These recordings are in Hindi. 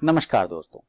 नमस्कार दोस्तों,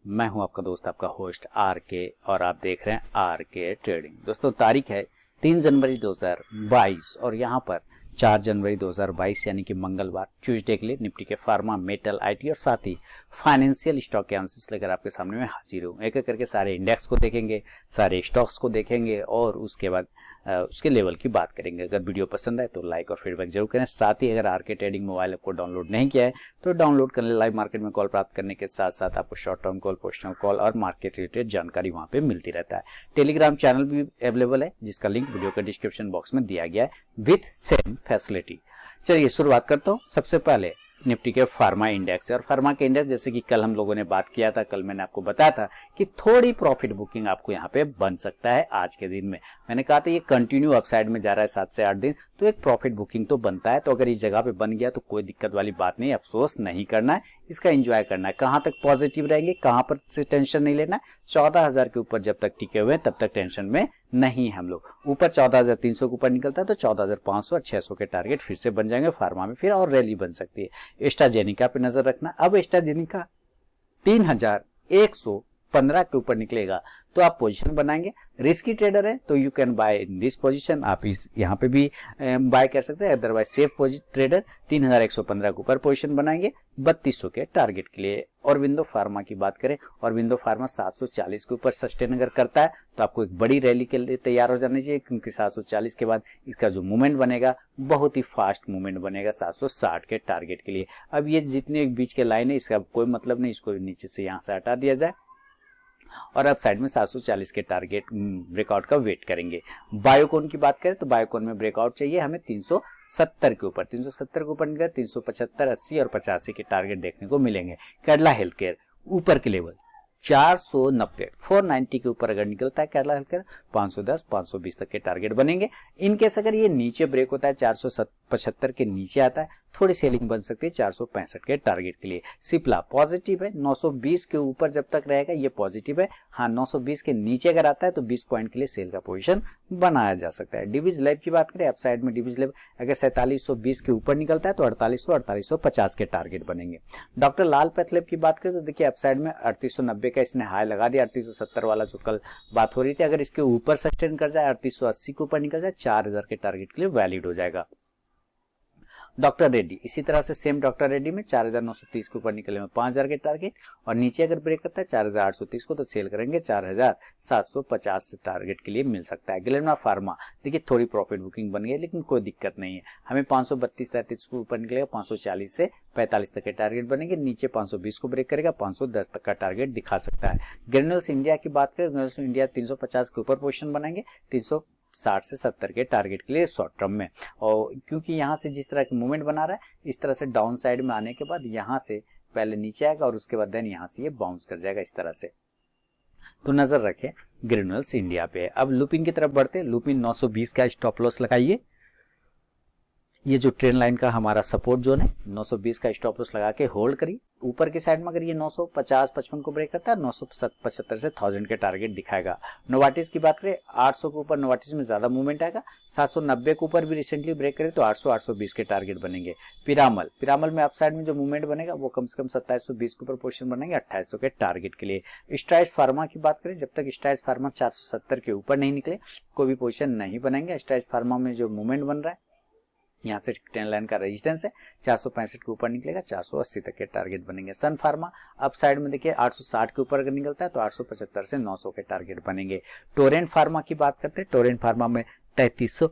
मैं हूं आपका दोस्त, आपका होस्ट आर के, और आप देख रहे हैं आर के ट्रेडिंग। दोस्तों, तारीख है 3 जनवरी 2022 और यहां पर 4 जनवरी 2022 यानी कि मंगलवार, ट्यूसडे के लिए निफ्टी के फार्मा, मेटल, आईटी और साथ ही फाइनेंशियल स्टॉक के एनालिसिस लेकर आपके सामने मैं हाजिर हूं। एक एक करके सारे इंडेक्स को देखेंगे, सारे स्टॉक्स को देखेंगे और उसके बाद उसके लेवल की बात करेंगे। अगर वीडियो पसंद आए तो लाइक और फीडबैक जरूर करें। साथ ही अगर आर के ट्रेडिंग मोबाइल ऐप को डाउनलोड नहीं किया है तो डाउनलोड कर ले। लाइव मार्केट में कॉल प्राप्त करने के साथ साथ आपको short term call, positional call और मार्केट रिलेटेड जानकारी वहां पे मिलती रहता है। टेलीग्राम चैनल भी अवेलेबल है जिसका लिंक वीडियो के डिस्क्रिप्शन बॉक्स में दिया गया है विथ सेम फैसिलिटी। चलिए शुरुआत करता हूँ। सबसे पहले निफ्टी के फार्मा इंडेक्स है और फार्मा के इंडेक्स जैसे कि कल हम लोगों ने बात किया था, कल मैंने आपको बताया था कि थोड़ी प्रॉफिट बुकिंग आपको यहाँ पे बन सकता है आज के दिन में। मैंने कहा था ये कंटिन्यू अपसाइड में जा रहा है 7 से 8 दिन, तो एक प्रॉफिट बुकिंग तो बनता है। तो अगर इस जगह पे बन गया तो कोई दिक्कत वाली बात नहीं, अफसोस नहीं करना है, इसका एंजॉय करना है। कहां तक पॉजिटिव रहेंगे, कहां पर से टेंशन नहीं लेना है। 14,000 के ऊपर जब तक टिके हुए हैं तब तक टेंशन में नहीं हम लोग। ऊपर 14,300 के ऊपर निकलता है तो 14,500 और 600 के टारगेट फिर से बन जाएंगे फार्मा में, फिर और रैली बन सकती है। एस्ट्राजेनिका पे नजर रखना। अब एस्ट्राजेनिका 3,115 के ऊपर निकलेगा तो आप पोजीशन बनाएंगे। रिस्की ट्रेडर है तो you can buy in this position, आप इस यहाँ पे भी बाय कर सकते हैं। अदरवाइज सेफ ट्रेडर 3,115 के ऊपर पोजीशन बनाएंगे 3200 के टारगेट के लिए। और विंडो फार्मा की बात करें और विंडो फार्मा 740 के ऊपर सस्टेन अगर करता है तो आपको एक बड़ी रैली के लिए तैयार हो जाना चाहिए, क्योंकि 740 के बाद इसका जो मूवमेंट बनेगा बहुत ही फास्ट मूवमेंट बनेगा 760 के टारगेट के लिए। अब ये जितने बीच के लाइन है इसका कोई मतलब नहीं, इसको नीचे से यहाँ से हटा दिया जाए और अब साइड में 740 के टारगेट ब्रेकआउट का वेट करेंगे। बायोकॉन की बात करें तो बायोकॉन में ब्रेकआउट चाहिए हमें 370 के ऊपर। 370 के ऊपर निकले 375, 80 और 85 के टारगेट देखने को मिलेंगे। केरला हेल्थ केयर ऊपर के लेवल 490, 490 के ऊपर अगर निकलता है केरला हेल्थ केयर 510, 520 तक के टारगेट बनेंगे। इनकेस अगर ये नीचे ब्रेक होता है 475 के नीचे आता है थोड़ी सेलिंग बन सकती है 465 के टारगेट के लिए। सिप्ला पॉजिटिव है, 920 के ऊपर जब तक रहेगा ये पॉजिटिव है। हाँ, 920 के नीचे अगर आता है तो 20 पॉइंट के लिए सेल का पोजीशन बनाया जा सकता है। डिविज लैब की बात करें अपसाइड में डिविज लैब अगर 4720 के ऊपर निकलता है तो 4800, 4850 के टारगेट बनेंगे। डॉक्टर लाल पैथलैब की बात करें तो देखिए अपसाइड में 3890 का इसने हाई लगा दिया, 3870 वाला जो कल बात हो रही थी, अगर इसके ऊपर सस्टेन कर जाए 3880 के ऊपर निकल जाए 4000 के टारगेट के लिए वैलिड हो जाएगा। डॉक्टर रेड्डी इसी तरह से सेम डॉक्टर रेड्डी में 4,930 के ऊपर निकले में 5,000 के टारगेट और नीचे अगर ब्रेक करता है 4,830 को तो सेल करेंगे 4,750 से टारगेट के लिए मिल सकता है। ग्लेनमार्क फार्मा देखिए थोड़ी प्रॉफिट बुकिंग बन गई लेकिन कोई दिक्कत नहीं है। हमें 532-33 के ऊपर निकलेगा, 540 से 45 तक के टारगेट बनेंगे। नीचे 520 को ब्रेक करेगा 510 तक का टारगेट दिखा सकता है। ग्रेन्यूल्स इंडिया की बात करें, ग्रेन्यूल्स इंडिया 350 के ऊपर पोजीशन बनाएंगे 360 से 70 के टारगेट के लिए शॉर्ट टर्म में। और क्योंकि यहाँ से जिस तरह की मूवमेंट बना रहा है इस तरह से डाउन साइड में आने के बाद यहाँ से पहले नीचे आएगा और उसके बाद देन यहाँ से ये बाउंस कर जाएगा इस तरह से। तो नजर रखें ग्रेन्यूल्स इंडिया पे। अब लुपिन की तरफ बढ़ते हैं। लुपिन 920 का स्टॉप लॉस लगाइए। ये जो ट्रेंड लाइन का हमारा सपोर्ट जोन है 920 का स्टॉप लॉस लगा के होल्ड करिए। ऊपर की साइड में अगर ये 950-55 को ब्रेक करता है 975 से 1000 के टारगेट दिखाएगा। नोवाटिस की बात करें 800 के ऊपर नोवाटिस में ज्यादा मूवमेंट आएगा। 790 के ऊपर भी रिसेंटली ब्रेक करे तो 800-820 के टारगेट बनेंगे। पिरामल में अपसाइड में जो मूवमेंट बनेगा वो कम से कम 2720 के ऊपर पोजीशन बनेंगे 2800 के टारगेट के लिए। स्ट्राइड्स फार्मा की बात करें, जब तक स्ट्राइड्स फार्मा 470 के ऊपर नहीं निकले कोई भी पोजीशन नहीं बनेंगे। स्ट्राइड्स फार्मा में जो मूवमेंट बन रहा है यहाँ से ट्रेंड लाइन का रेजिस्टेंस है 465 के ऊपर निकलेगा 480 तक के टारगेट बनेंगे। सन फार्मा अप साइड में देखिए 860 के ऊपर अगर निकलता है तो 875 से 900 के टारगेट बनेंगे। टोरेंट फार्मा की बात करते हैं। टोरेंट फार्मा में 3300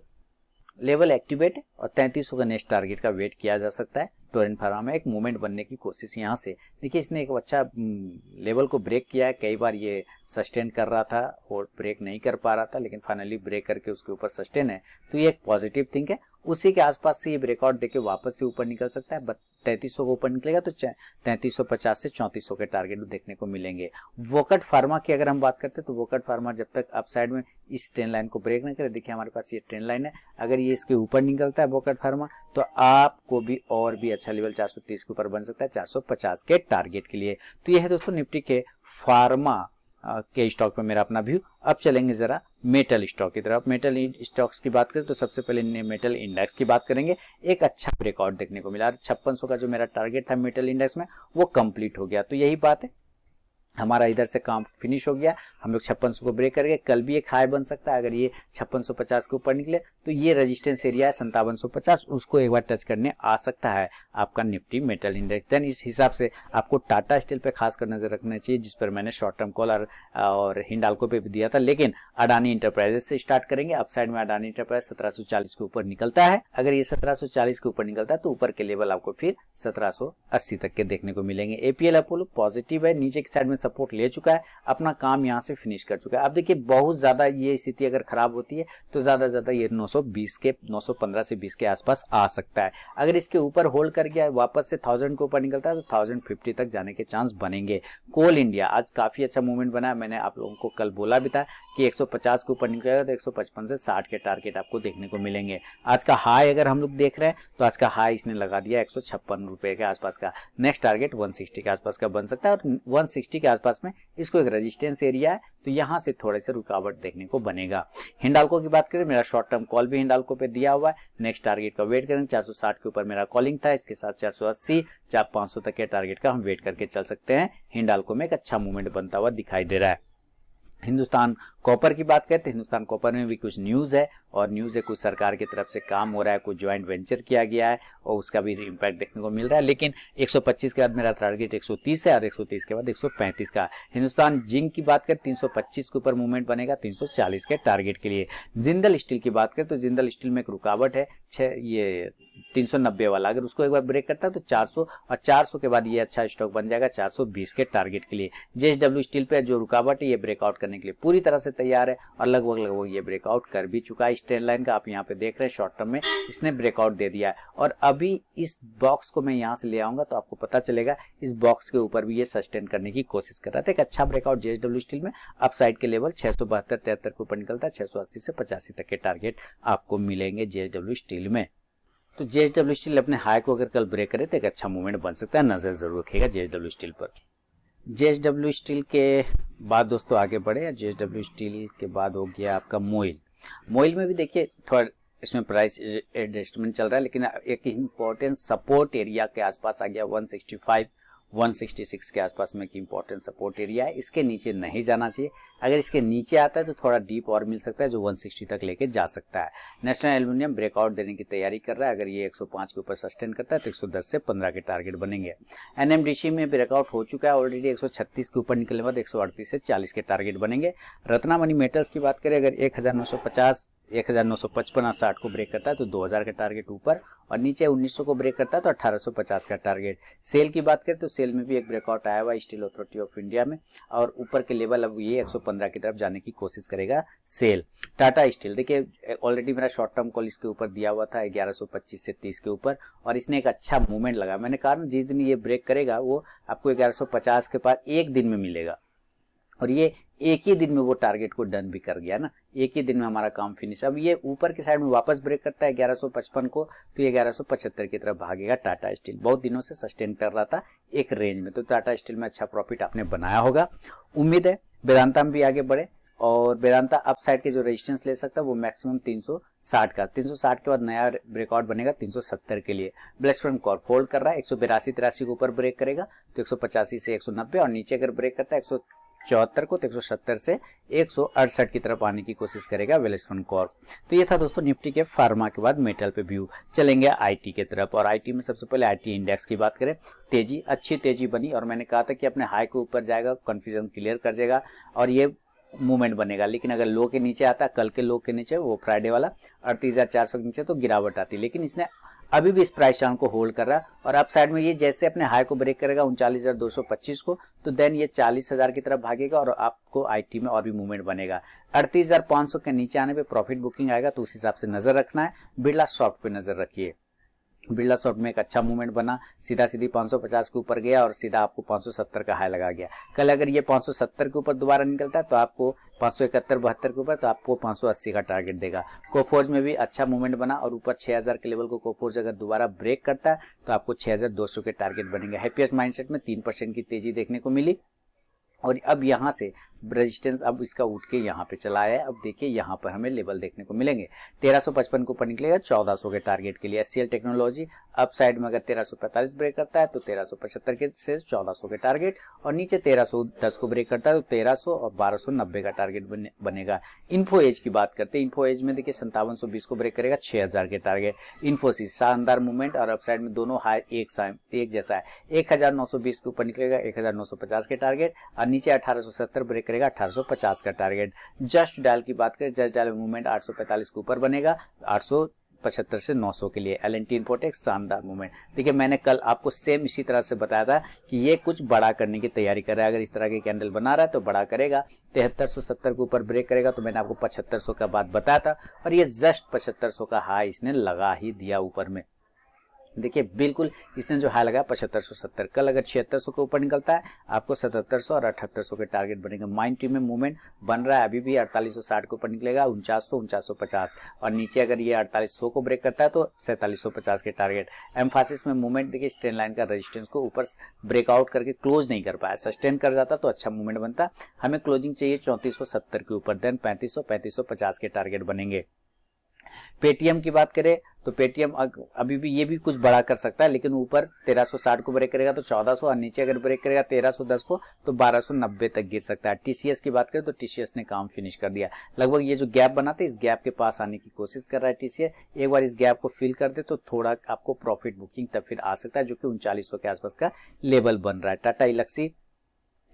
लेवल एक्टिवेट है और 3300 का नेक्स्ट टारगेट का वेट किया जा सकता है। टोरेंट फार्मा में एक मूवमेंट बनने की कोशिश यहाँ से देखिए, इसने एक अच्छा लेवल को ब्रेक किया है। कई बार ये सस्टेन कर रहा था और ब्रेक नहीं कर पा रहा था, लेकिन फाइनली ब्रेक करके उसके ऊपर सस्टेन है तो ये एक पॉजिटिव थिंग है। उसी के आसपास से ये ब्रेकआउट देके वापस से ऊपर निकल सकता है। 3300 को ऊपर निकलेगा तो 3350 से 3400 के टारगेट देखने को मिलेंगे। वोकट फार्मा की अगर हम बात करते हैं तो वोकट फार्मा जब तक अपसाइड में इस ट्रेंड लाइन को ब्रेक न करे, देखिए हमारे पास ये ट्रेंड लाइन है, अगर ये इसके ऊपर निकलता है वोकट फार्मा तो आपको भी और भी अच्छा लेवल 430 के ऊपर बन सकता है 450 के टारगेट के लिए। तो ये है दोस्तों निफ्टी के फार्मा के स्टॉक पे मेरा अपना व्यू। अब चलेंगे जरा मेटल स्टॉक की तरफ। मेटल स्टॉक्स की बात करें तो सबसे पहले मेटल इंडेक्स की बात करेंगे। एक अच्छा ब्रेकआउट देखने को मिला, 5600 का जो मेरा टारगेट था मेटल इंडेक्स में वो कंप्लीट हो गया। तो यही बात है, हमारा इधर से काम फिनिश हो गया, हम लोग 5600 को ब्रेक करके कल भी एक हाई बन सकता है। अगर ये 5650 के ऊपर निकले तो ये रेजिस्टेंस एरिया है 5750, उसको एक बार टच करने आ सकता है आपका निफ्टी मेटल इंडेक्स। देन इस हिसाब से आपको टाटा स्टील पे खासकर नजर रखना चाहिए, जिस पर मैंने शॉर्ट टर्म कॉल और हिंडाल्को पे भी दिया था। लेकिन अडानी इंटरप्राइजेस से स्टार्ट करेंगे। अपसाइड में अडानी इंटरप्राइज 1740 के ऊपर निकलता है। अगर ये 1740 के ऊपर निकलता है तो ऊपर के लेवल आपको फिर 1780 तक के देखने को मिलेंगे। एपीएल अपोलो पॉजिटिव है, नीचे की साइड में सपोर्ट ले चुका है, अपना काम यहां से फिनिश कर चुका है। अब देखिए बहुत ज्यादा ये स्थिति अगर खराब होती है तो ज्यादा ये 920 के 915 से 20 के आसपास आ सकता है। अगर इसके ऊपर होल्ड कर गया वापस से 1000 के ऊपर निकलता है तो 1050 तक जाने के चांस बनेंगे। कोल इंडिया आज काफी अच्छा मूवमेंट बना है, मैंने आप लोगों को कल बोला भी था कि 150 के ऊपर निकलेगा तो 155 से 60 के टारगेट आपको देखने को मिलेंगे। आज का हाई अगर हम लोग देख रहे हैं तो आज का हाई इसने लगा दिया 156 रुपए के आसपास का। नेक्स्ट टारगेट 160 के आसपास का बन सकता है और 160 के आसपास में इसको एक रेजिस्टेंस एरिया है, तो यहां से थोड़े से रुकावट देखने को बनेगा। हिंडाल्को की बात करें, मेरा शॉर्ट टर्म कॉल भी हिंडाल्को पे दिया हुआ है। नेक्स्ट टारगेट का वेट करेंगे, 460 के ऊपर मेरा कॉलिंग था, इसके साथ 480 500 तक के टारगेट का हम वेट करके चल सकते हैं। हिंडाल्को में एक अच्छा मूवमेंट बनता हुआ दिखाई दे रहा है। हिंदुस्तान कॉपर की बात करते हैं, हिंदुस्तान कॉपर में भी कुछ न्यूज है और न्यूज है कुछ सरकार की तरफ से काम हो रहा है, कुछ ज्वाइंट वेंचर किया गया है और उसका भी इंपैक्ट देखने को मिल रहा है। लेकिन 125 के बाद मेरा टारगेट 130 है और 130 के बाद 135 का। हिंदुस्तान जिंक की बात करें 325 के ऊपर मूवमेंट बनेगा 340 के टारगेट के लिए। जिंदल स्टील की बात करें तो जिंदल स्टील में एक रुकावट है ये 390 वाला, अगर उसको एक बार ब्रेक करता है तो 400 और 400 के बाद ये अच्छा स्टॉक बन जाएगा 420 के टारगेट के लिए। जेएसडब्ल्यू स्टील पे जो रुकावट है ये ब्रेकआउट करने के लिए पूरी तरह से तैयार है और लगभग ये ब्रेकआउट कर भी चुका है। स्ट्रेंड लाइन का आप यहाँ पे देख रहे हैं, शॉर्ट टर्म में इसने ब्रेकआउट दे दिया है और अभी इस बॉक्स को मैं यहाँ से ले आऊंगा तो आपको पता चलेगा इस बॉक्स के ऊपर भी ये सस्टेन करने की कोशिश कर रहा था। एक अच्छा ब्रेकआउट जेएसडब्ल्यू स्टील में अपसाइड के लेवल 672-73 के ऊपर निकलता है, 680 से 85 तक के टारगेट आपको मिलेंगे जेएसडब्ल्यू स्टील में। तो जेएसडब्ल्यू स्टील अपने हाई को अगर कल ब्रेक करे तो एक अच्छा मूवमेंट बन सकता है, नजर जरूर रखिएगा जेएसडब्ल्यू स्टील पर। जेएसडब्ल्यू स्टील के बाद दोस्तों आगे बढ़े, जेएसडब्ल्यू स्टील के बाद हो गया आपका मोइल। मोइल में भी देखिए थोड़ा इसमें प्राइस एडजस्टमेंट चल रहा है, लेकिन एक इंपॉर्टेंट सपोर्ट एरिया के आसपास आ गया 165 166 के आसपास में एक इंपॉर्टेंट सपोर्ट एरिया है, इसके नीचे नहीं जाना चाहिए। अगर इसके नीचे आता है तो थोड़ा डीप और मिल सकता है जो 160 तक लेके जा सकता है। नेशनल एल्युमिनियम ब्रेकआउट देने की तैयारी कर रहा है, अगर ये 105 के ऊपर सस्टेन करता है तो 110 से 15 के टारगेट बनेंगे। एनएमडीसी में ब्रेकआउट हो चुका है ऑलरेडी, 136 के ऊपर निकलने के बाद 138 से 40 के टारगेट बनेंगे। रत्नामणि मेटल्स की बात करें, अगर 1950 1955 और 60 को ब्रेक करता है तो 2000 का टारगेट ऊपर और नीचे 1900 को ब्रेक करता है तो 1850 का टारगेट। सेल की बात करें तो सेल में भी एक ब्रेकआउट आया हुआ स्टील अथॉरिटी ऑफ इंडिया में और ऊपर के लेवल अब ये 115 की तरफ जाने की कोशिश करेगा सेल। टाटा स्टील देखिए ऑलरेडी मेरा शॉर्ट टर्म कॉल इसके ऊपर दिया हुआ था 1125 से 30 के ऊपर और इसने एक अच्छा मूवमेंट लगा। मैंने कहा ना जिस दिन ये ब्रेक करेगा वो आपको 1150 के पास एक दिन में मिलेगा और ये एक ही दिन में वो टारगेट को डन भी कर गया ना, एक ही दिन में हमारा काम फिनिश। अब ये ऊपर की साइड में वापस ब्रेक करता है 1155 को तो ये 1175 की तरफ भागेगा। टाटा स्टील बहुत दिनों से सस्टेन कर रहा था एक रेंज में, तो टाटा स्टील में अच्छा प्रॉफिट आपने बनाया होगा। उम्मीद है वेदांता में भी आगे बढ़े और वेदांता अप साइड के जो रेजिस्टेंस ले सकता है वो मैक्सिमम 360 का, 360 के बाद नया ब्रेकआउट बनेगा 370 के लिए। ब्लैकस्टोन कॉर्प होल्ड कर रहा है 182-83 के ऊपर ब्रेक करेगा तो 185 से 190 और नीचे अगर ब्रेक करता है 174 को तो 170 से 168 की तरफ आने की कोशिश करेगा वेलस्टोन कॉर्प। तो ये था दोस्तों निफ्टी के फार्मा के बाद मेटल पे व्यू। चलेंगे आईटी के तरफ और आईटी में सबसे पहले आईटी इंडेक्स की बात करें, तेजी अच्छी तेजी बनी और मैंने कहा था कि अपने हाई के ऊपर जाएगा, कंफ्यूजन क्लियर कर जाएगा और ये मूवमेंट बनेगा। लेकिन अगर लो के नीचे आता, कल के लो के नीचे वो फ्राइडे वाला 38,400 के नीचे तो गिरावट आती, लेकिन इसने अभी भी इस प्राइस चैनल को होल्ड कर रहा है और अप साइड में ये जैसे अपने हाई को ब्रेक करेगा 39,225 को तो देन ये 40,000 की तरफ भागेगा और आपको आईटी में और भी मूवमेंट बनेगा। 38,500 के नीचे आने पे प्रॉफिट बुकिंग आएगा, तो उस हिसाब से नजर रखना है। बिरला सॉफ्ट पे नजर रखिए, बिरला सॉफ्ट में एक अच्छा मूवमेंट बना, सीधा सीधी 550 के ऊपर गया और सीधा आपको 570 का हाई लगा गया। कल अगर ये 570 के ऊपर दोबारा निकलता है तो आपको 571-72 के ऊपर तो आपको 580 का टारगेट देगा। कोफोर्ज में भी अच्छा मूवमेंट बना और ऊपर 6000 के लेवल को कोफोर्ज अगर दोबारा ब्रेक करता है तो आपको 6200 के टारगेट बनेंगे। हैप्पीएस्ट माइंडसेट में 3% की तेजी देखने को मिली और अब यहां से रेजिस्टेंस अब इसका उठ के यहाँ पे चला है। अब देखिए यहाँ पर हमें लेवल देखने को मिलेंगे। 1355 के ऊपर निकलेगा 1400 के टारगेट के लिए। एचसीएल टेक्नोलॉजी अप साइड में अगर 1345 ब्रेक करता है तो 1375 के से 1400 के टारगेट, और नीचे 1310 को ब्रेक करता है तो 1300 और 1290 का टारगेट बनेगा। इन्फो एज की बात करते हैं। इन्फो एज में देखिए 5720 को ब्रेक करेगा, 6000 के टारगेट। इन्फोसिस शानदार मूवमेंट और अपसाइड में दोनों हाई एक जैसा है। 1920 के ऊपर निकलेगा 1950 के टारगेट, और नीचे 1870 ब्रेक करेगा 1850 का टारगेट। जस्ट डायल की बात करें, जस्ट डायल मूवमेंट 845 के ऊपर बनेगा 875 से 900 के लिए। एल&टी इन्फोटेक्स शानदार मूवमेंट। देखिए मैंने कल आपको सेम इसी तरह से बताया था कि ये कुछ बड़ा करने की तैयारी कर रहा है। अगर इस तरह के कैंडल बना रहा है तो बड़ा करेगा। 7370 के ऊपर ब्रेक करेगा तो मैंने आपको 7500 का बात बताया था, और ये जस्ट 7500 का हाई इसने लगा ही दिया ऊपर में। देखिए बिल्कुल इसने जो हाई लगा 7570। कल अगर 7600 के ऊपर निकलता है आपको 7700 और 7800 के टारगेट बनेगा। माइंड टी में मूवमेंट बन रहा है अभी भी। 4860 के ऊपर निकलेगा 4900 4950, और नीचे अगर ये 4800 को ब्रेक करता है तो 4750 के टारगेट। एम्फासिस में मूवमेंट देखिए स्ट्रेन लाइन का रेजिस्टेंस को ऊपर ब्रेकआउट करके क्लोज नहीं कर पाया। सस्टेन कर जाता तो अच्छा मूवमेंट बनता। हमें क्लोजिंग चाहिए 3470 के ऊपर, देन 3500 3550 के टारगेट बनेंगे। पेटीएम की बात करें तो पेटीएम अभी भी ये भी कुछ बड़ा कर सकता है, लेकिन ऊपर 1360 को ब्रेक करेगा तो 1400, और नीचे अगर ब्रेक करेगा 1310 को तो 1290 तक गिर सकता है। टीसीएस की बात करें तो टीसीएस ने काम फिनिश कर दिया। लगभग ये जो गैप बनाते इस गैप के पास आने की कोशिश कर रहा है टीसीएस। एक बार इस गैप को फिल कर दे तो थोड़ा आपको प्रॉफिट बुकिंग तब फिर आ सकता है, जो कि 3900 के आसपास का लेवल बन रहा है। टाटा इलेक्सी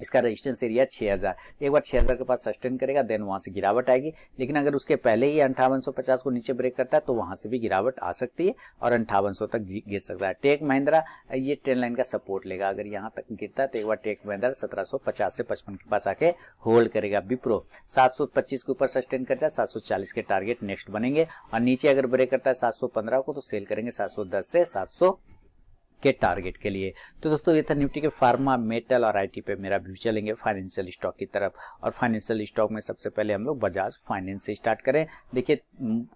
इसका रेजिस्टेंस एरिया 6000, एक बार 6000 के पास सस्टेन करेगा देन वहां से गिरावट आएगी। लेकिन अगर उसके पहले ही 5850 को नीचे ब्रेक करता है तो वहां से भी गिरावट आ सकती है और 5800 तक गिर सकता है। टेक महिंद्रा ये ट्रेंड लाइन का सपोर्ट लेगा। अगर यहाँ तक गिरता है तो एक बार टेक महिंद्रा 1750 से 55 के पास आके होल्ड करेगा। विप्रो 725 के ऊपर सस्टेन कर जाए 740 के टारगेट नेक्स्ट बनेंगे, और नीचे अगर ब्रेक करता है 715 को तो सेल करेंगे 710 से 700 के टारगेट के लिए। तो दोस्तों ये था निफ्टी के फार्मा, मेटल और आईटी पे मेरा व्यू। चलेंगे फाइनेंशियल स्टॉक की तरफ, और फाइनेंशियल स्टॉक में सबसे पहले हम लोग बजाज फाइनेंस से स्टार्ट करें। देखिए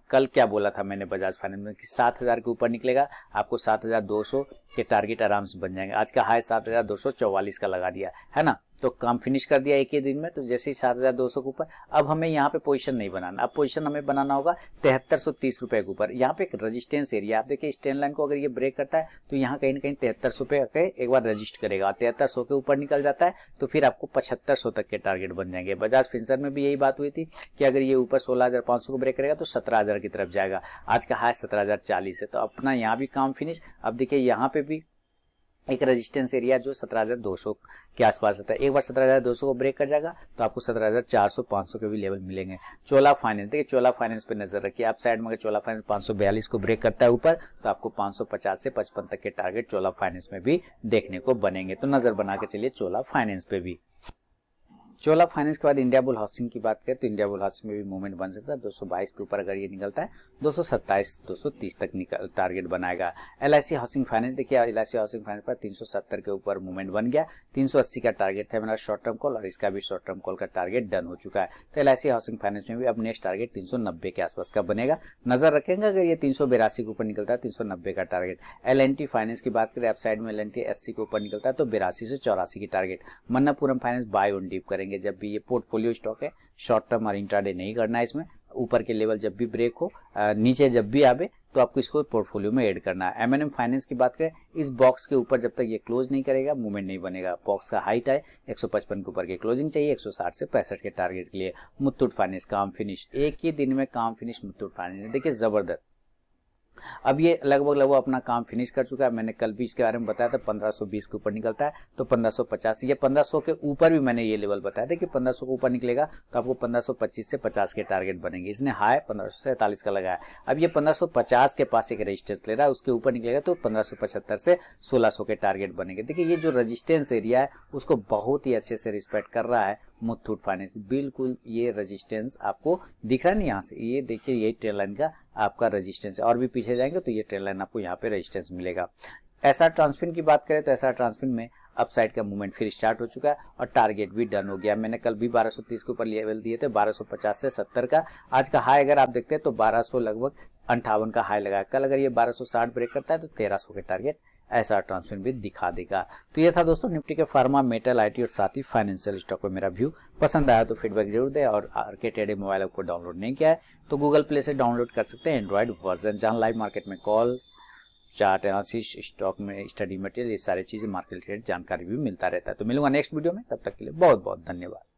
कल क्या बोला था मैंने बजाज फाइनेंस में कि 7000 के ऊपर निकलेगा आपको 7200 के टारगेट आराम से बन जाएंगे। आज का हाई 7244 का लगा दिया है ना, तो काम फिनिश कर दिया एक ही दिन में। तो जैसे ही 7200 के ऊपर, अब हमें यहाँ पे पोजीशन नहीं बनाना। अब पोजीशन हमें बनाना होगा 7330 रुपए के ऊपर। यहाँ पे एक रेजिस्टेंस एरिया, आप देखिए स्ट्रेन लाइन को अगर ये ब्रेक करता है तो यहाँ कहीं ना कहीं 7300 पे एक बार रजिस्ट करेगा। 7300 के ऊपर निकल जाता है तो फिर आपको 7500 तक के टारगेट बन जाएंगे। बजाज फिनसर्व में भी यही बात हुई थी कि अगर ये ऊपर 16500 को ब्रेक करेगा तो 17000 की तरफ जाएगा। आज का हाई 17040 है, तो अपना यहाँ भी काम फिनिश। अब देखिए यहाँ पे भी एक रेजिस्टेंस एरिया जो 17200 के आसपास आता है। एक बार 17200 को ब्रेक कर जाएगा तो आपको 17400 500 के भी लेवल मिलेंगे। चोला फाइनेंस, देखिए चोला फाइनेंस पे नजर रखिए। आप साइड में अगर चोला फाइनेंस 542 को ब्रेक करता है ऊपर तो आपको 550 से 55 तक के टारगेट चोला फाइनेंस में भी देखने को बनेंगे। तो नजर बना के चलिए चोला फाइनेंस पे भी। चोला फाइनेंस के बाद इंडिया बुल हाउसिंग की बात करें तो इंडिया बुल हाउसिंग में भी मूवमेंट बन सकता है। 222 के ऊपर अगर ये निकलता है 227 230 तक टारगेट बनाएगा। एलआईसी हाउसिंग फाइनेंस, देखिए एलआईसी हाउसिंग फाइनेंस पर 370 के ऊपर मूवमेंट बन गया। 380 का टारगेट था मेरा शॉर्ट टर्म कॉल, और इसका भी शॉर्ट टर्म कॉल का टारगेट डन हो चुका है। तो एलआईसी हाउसिंग फाइनेंस में भी अब नेक्स्ट टारगेट 390 के आसपास का बनेगा। नजर रखेंगे अगर ये 382 के ऊपर निकलता है 390 का टारगेट। एल&टी फाइनेंस की बात करें, साइड में एल&टी 80 के ऊपर निकलता है तो 82 से 84 की target. Manappuram finance buy on dip करेंगे जब भी ये पोर्टफोलियो स्टॉक है, शॉर्ट टर्म और इंट्राडे नहीं करना है इसमें। ऊपर के लेवल जब भी ब्रेक हो, नीचे जब भी आवे तो आपको इसको पोर्टफोलियो में ऐड करना है। एमएनएम फाइनेंस की बात करें, इस बॉक्स के ऊपर जब तक ये क्लोज नहीं करेगा मूवमेंट नहीं बनेगा। बॉक्स का हाइट है 155 के ऊपर की क्लोजिंग चाहिए 160 से 65 के टारगेट के लिए। मुथूट फाइनेंस काम फिनिश, एक ही दिन में काम फिनिश मुथूट फाइनेंस, देखिए जबरदस्त। अब ये लगभग अपना काम फिनिश कर चुका है। मैंने कल भी इसके बारे में बताया था 1520 के ऊपर निकलता है तो 1550, ये 1500 के ऊपर भी मैंने ये लेवल बताया था कि 1500 के ऊपर निकलेगा तो आपको 1525 से 50 के टारगेट बनेंगे। इसने हाई 1547 का लगाया। अब ये 1550 के पास एक रेजिस्टेंस ले रहा है, उसके ऊपर निकलेगा तो 1575 से 1600 के टारगेट बनेंगे। देखिए ये जो रेजिस्टेंस एरिया है उसको बहुत ही अच्छे से रिस्पेक्ट कर रहा है मुथूट फाइनेंस। बिल्कुल ये रेजिस्टेंस आपको दिख रहा है ना यहाँ से, ये देखिए यही ट्रेंड लाइन का आपका रेजिस्टेंस है। और भी पीछे जाएंगे तो ये ट्रेंड लाइन आपको यहाँ पे रेजिस्टेंस मिलेगा। एसआर ट्रांसफिन की बात करें तो एसआर ट्रांसफिन में अपसाइड का मूवमेंट फिर स्टार्ट हो चुका है और टारगेट भी डन हो गया। मैंने कल भी 1230 के ऊपर लेवल दिए थे, 1250 से 70 का। आज का हाई अगर आप देखते हैं तो 1200 लगभग 58 का हाई लगा। कल अगर ये 1260 ब्रेक करता है तो 1300 के टारगेट ऐसा ट्रांसफर भी दिखा देगा। तो ये था दोस्तों निफ्टी के फार्मा, मेटल, आईटी और साथ ही फाइनेंशियल स्टॉक पर मेरा व्यू। पसंद आया तो फीडबैक जरूर दे। और आरके ट्रेडिंग मोबाइल ऐप को डाउनलोड नहीं किया है तो गूगल प्ले से डाउनलोड कर सकते हैं एंड्रॉइड वर्जन, जहां लाइव मार्केट में कॉल, चार्ट एनालिसिस, स्टॉक में स्टडी मटेरियल, ये सारी चीजें मार्केट जानकारी भी मिलता रहता है। तो मिलूंगा नेक्स्ट वीडियो में, तब तक के लिए बहुत बहुत धन्यवाद।